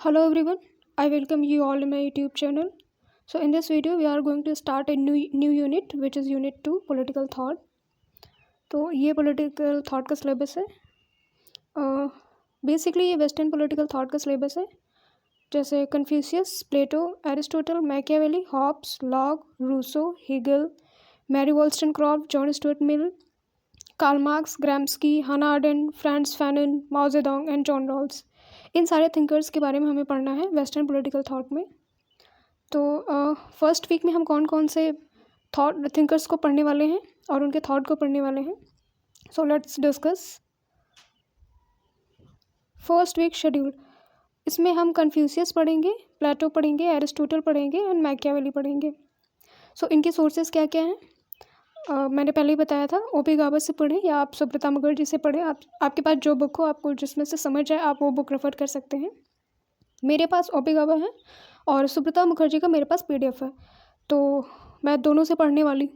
Hello everyone, I welcome you all in my YouTube channel. So in this video we are going to start a new unit which is unit 2 political thought. तो ये political thought का syllabus है. Basically ये western political thought का syllabus है, जैसे Confucius, Plato, Aristotle, Machiavelli, Hobbes, Locke, Rousseau, Hegel, Mary Wollstonecraft, John Stuart Mill, Karl Marx, Gramsci, Hannah Arendt, Frantz Fanon, Mao Zedong and John Rawls. इन सारे thinkers के बारे में हमें पढ़ना है वेस्टर्न पॉलिटिकल थॉट में. तो फर्स्ट वीक में हम कौन कौन से थॉट थिंकर्स को पढ़ने वाले हैं और उनके थॉट को पढ़ने वाले हैं. So let's discuss. First week schedule, इसमें हम कन्फ्यूशियस पढ़ेंगे, प्लेटो पढ़ेंगे, एरिस्टोटल पढ़ेंगे एंड मैकियावेली पढ़ेंगे. सो इनके सोर्सेज क्या क्या हैं मैंने पहले ही बताया था. ओपी गाबा से पढ़ें या आप सुब्रता मुखर्जी से पढ़ें. आपके पास जो बुक हो, आपको जिसमें से समझ आए आप वो बुक रेफर कर सकते हैं. मेरे पास ओपी गाबा है और सुब्रता मुखर्जी का मेरे पास PDF है, तो मैं दोनों से पढ़ने वाली.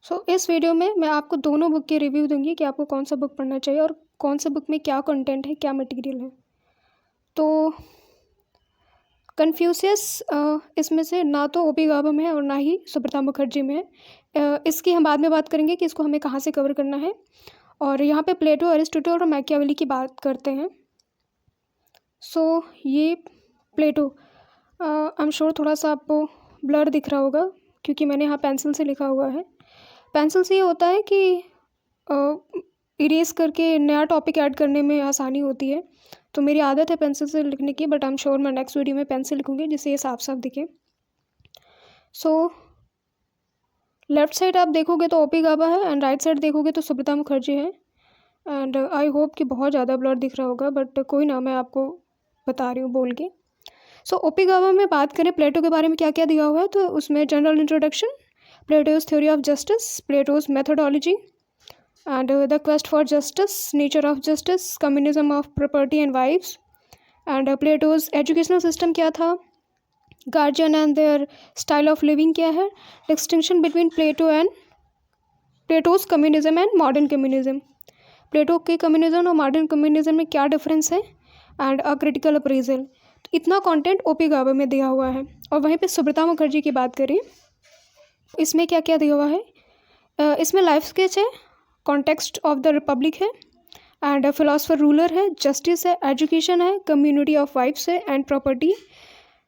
सो इस वीडियो में मैं आपको दोनों बुक के रिव्यू दूंगी कि आपको कौन सा बुक पढ़ना चाहिए और कौन सा बुक में क्या कंटेंट है, क्या मटेरियल है. तो कन्फ्यूशियस इसमें से ना तो ओपी गाबा में है और ना ही सुब्रता मुखर्जी में है. इसकी हम बाद में बात करेंगे कि इसको हमें कहाँ से कवर करना है. और यहाँ पे प्लेटो, एरिस्टोटल और मैकियावेली की बात करते हैं. सो ये प्लेटो, आई एम श्योर थोड़ा सा आपको ब्लर दिख रहा होगा क्योंकि मैंने यहाँ पेंसिल से लिखा हुआ है. पेंसिल से ये होता है कि इरेज करके नया टॉपिक ऐड करने में आसानी होती है. तो मेरी आदत है पेंसिल से लिखने की, बट आई एम श्योर मैं नेक्स्ट वीडियो में पेन से लिखूँगी जिससे ये साफ साफ दिखे. सो लेफ्ट साइड आप देखोगे तो ओपी गाबा है एंड राइट साइड देखोगे तो सुब्रता मुखर्जी है. एंड आई होप कि बहुत ज़्यादा ब्लर दिख रहा होगा, बट कोई ना, मैं आपको बता रही हूँ बोल के. सो ओपी गाबा में बात करें प्लेटो के बारे में क्या क्या दिया हुआ है, तो उसमें general introduction, Plato's theory of justice, Plato's methodology and the quest for justice, nature of justice, communism of property and wives, and Plato's educational system क्या था, guardian and their style of living क्या है, distinction between Plato and Plato's communism and modern communism, प्लेटो के communism और modern communism में क्या difference है, and a critical appraisal. इतना कंटेंट ओपी गाबा में दिया हुआ है. और वहीं पे सुब्रता मुखर्जी की बात करें, इसमें क्या क्या दिया हुआ है. इसमें लाइफ स्केच है, कॉन्टेक्स्ट ऑफ द रिपब्लिक है, एंड फिलोसफर रूलर है, जस्टिस है, एजुकेशन है, कम्युनिटी ऑफ वाइफ्स है and property,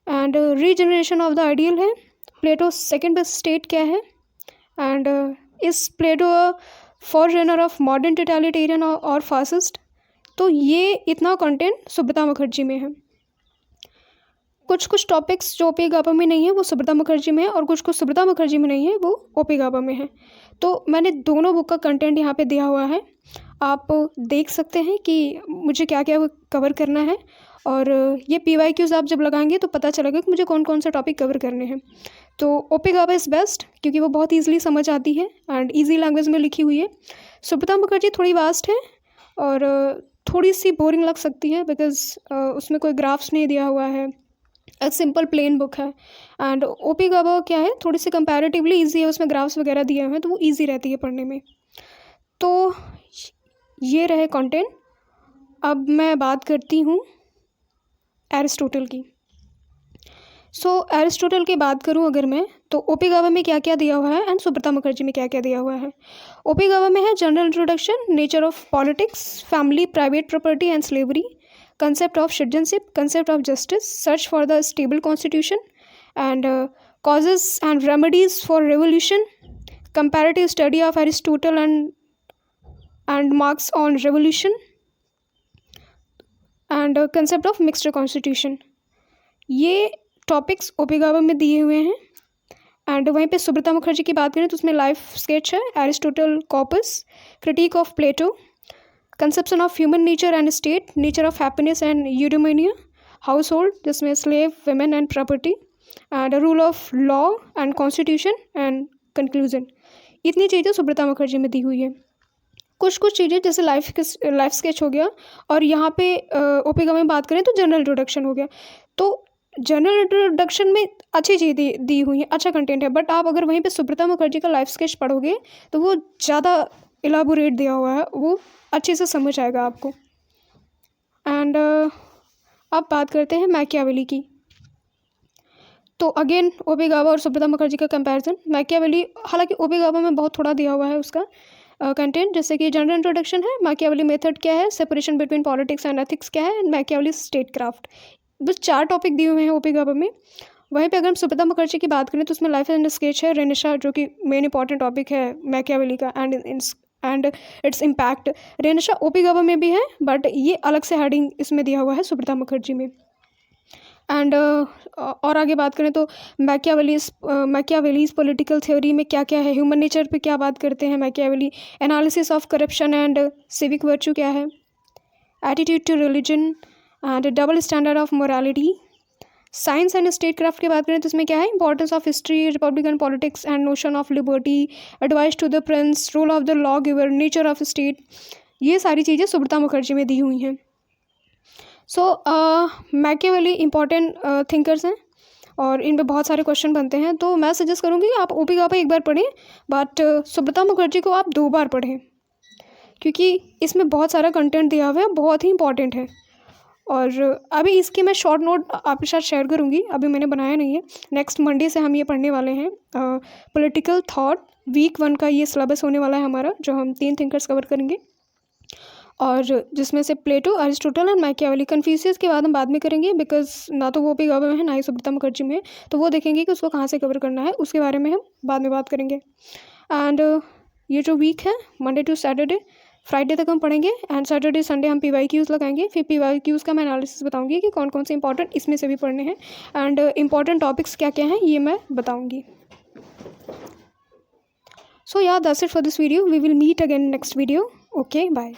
and regeneration of the ideal है, प्लेटो सेकेंड बेस्ट स्टेट क्या है, एंड इस Plato forerunner of modern totalitarian और फासिस्ट. तो ये इतना कंटेंट सुब्रता मुखर्जी में है. कुछ कुछ टॉपिक्स जो ओपी गाबा में नहीं है वो सुब्रता मुखर्जी में है, और कुछ कुछ सुब्रता मुखर्जी में नहीं है वो ओपी गाबा में है. तो मैंने दोनों बुक का कंटेंट यहाँ पे दिया हुआ है, आप देख सकते हैं कि मुझे क्या क्या कवर करना है. और ये PYQs आप जब लगाएंगे तो पता चलेगा कि मुझे कौन कौन से टॉपिक कवर करने हैं. तो ओपी गाबा इज़ बेस्ट क्योंकि वो बहुत ईजिली समझ आती है एंड ईजी लैंग्वेज में लिखी हुई है. सुब्रता मुखर्जी थोड़ी वास्ट है और थोड़ी सी बोरिंग लग सकती है बिकॉज उसमें कोई ग्राफ्स नहीं दिया हुआ है, एक सिंपल प्लेन बुक है. एंड ओपी गाबा क्या है, थोड़ी सी कंपैरेटिवली इजी है, उसमें ग्राफ्स वगैरह दिए हुए हैं तो वो इजी रहती है पढ़ने में. तो ये रहे कंटेंट. अब मैं बात करती हूँ एरिस्टोटल की. सो एरिस्टोटल की बात करूँ अगर मैं, तो ओपी गाबा में क्या क्या दिया हुआ है एंड सुब्रता मुखर्जी में क्या क्या दिया हुआ है. ओपी गाबा में है general introduction, nature of politics, family, private property and slavery, concept of citizenship, concept of justice, search for the stable constitution, and causes and remedies for revolution, comparative study of Aristotle and Marx on revolution, and concept of mixed constitution. ये topics OP गाबा में दिए हुए हैं. And वहीं पे सुब्रता मुखर्जी की बात करें तो उसमें लाइफ स्केच है, Aristotle corpus, critique of Plato, conception of human nature and state, nature of happiness and eudaimonia, household जिसमें slave, women and property, and rule of law and constitution and conclusion. इतनी चीज़ें सुब्रता मुखर्जी में दी हुई है. कुछ कुछ चीज़ें जैसे लाइफ स्केच हो गया, और यहाँ पे ओपी गाबा में बात करें तो जनरल इंट्रोडक्शन हो गया. तो जनरल इंट्रोडक्शन में अच्छी चीज़ दी हुई है, अच्छा कंटेंट है. बट आप अगर वहीं पे सुब्रता मुखर्जी का लाइफ स्केच पढ़ोगे तो वो ज़्यादा इलाबोरेट दिया हुआ है, वो अच्छे से समझ आएगा आपको. एंड अब बात करते हैं मैकियावेली की। तो अगेन ओबिगावा और सुब्रता मुखर्जी का कंपैरिजन। मैकियावेली, हालांकि ओबिगावा में बहुत थोड़ा दिया हुआ है उसका कंटेंट, जैसे कि जनरल इंट्रोडक्शन है, मैकियावेली मेथड क्या है, separation between politics and ethics क्या है, एंड मैकियावेली स्टेट क्राफ्ट। बस 4 टॉपिक दिए हुए हैं ओबिगावा में। वहीं पे अगर हम सुब्रता मुखर्जी की बात करें तो उसमें लाइफ एंड स्केच है, रेनिशा जो कि मेन इंपॉर्टेंट टॉपिक है मैकियावेली का, एंड इट्स इम्पैक्ट। रेनिशा ओबिगावा में भी है बट ये अलग से हेडिंग इसमें दिया हुआ है सुब्रता मुखर्जी में। एंड और आगे बात करें तो मैकियावेलीज पॉलिटिकल थ्योरी में क्या क्या है, ह्यूमन नेचर पे क्या बात करते हैं Machiavelli, analysis of corruption and civic virtue क्या है, attitude to religion and double standard of morality. Science and statecraft की बात करें तो इसमें क्या है, importance of history, republican politics and notion of liberty, advice to the prince, role of the lawgiver, nature of state. ये सारी चीज़ें सुब्रता मुखर्जी में दी हुई हैं। सो मैकियावेली इंपॉर्टेंट थिंकर्स हैं और इन पे बहुत सारे क्वेश्चन बनते हैं, तो मैं सजेस्ट करूँगी आप ओबिगावा एक बार पढ़ें, बट सुब्रता मुखर्जी को आप 2 बार पढ़ें, क्योंकि इसमें बहुत सारा कंटेंट दिया हुआ है, बहुत ही इंपॉर्टेंट है। और अभी इसके मैं शॉर्ट नोट आपके साथ शेयर करूँगी, अभी मैंने बनाया नहीं है। नेक्स्ट मंडे से हम ये पढ़ने वाले हैं। पॉलिटिकल थॉट वीक 1 का ये सिलेबस होने वाला है हमारा, जो हम 3 थिंकर्स कवर करेंगे, और जिसमें से प्लेटो, अरिस्टोटल एंड मैकियावेली। कन्फ्यूशियस के बाद हम बाद में करेंगे, बिकॉज ना तो वो ओबिगावा में है ना ही सुब्रता मुखर्जी में है, तो वो देखेंगे कि उसको कहाँ से कवर करना है, उसके बारे में हम बाद में बात करेंगे। एंड ये जो वीक है मंडे टू सैटरडे, फ्राइडे तक हम पढ़ेंगे, एंड सैटरडे संडे हम PYQs लगाएंगे। फिर PYQs का मैं एनालिसिस बताऊंगी कि कौन कौन से इंपॉर्टेंट इसमें से भी पढ़ने हैं, एंड इंपॉर्टेंट टॉपिक्स क्या क्या हैं ये मैं बताऊंगी। सो yeah, that's it for this video. We will meet again next video. Okay, bye.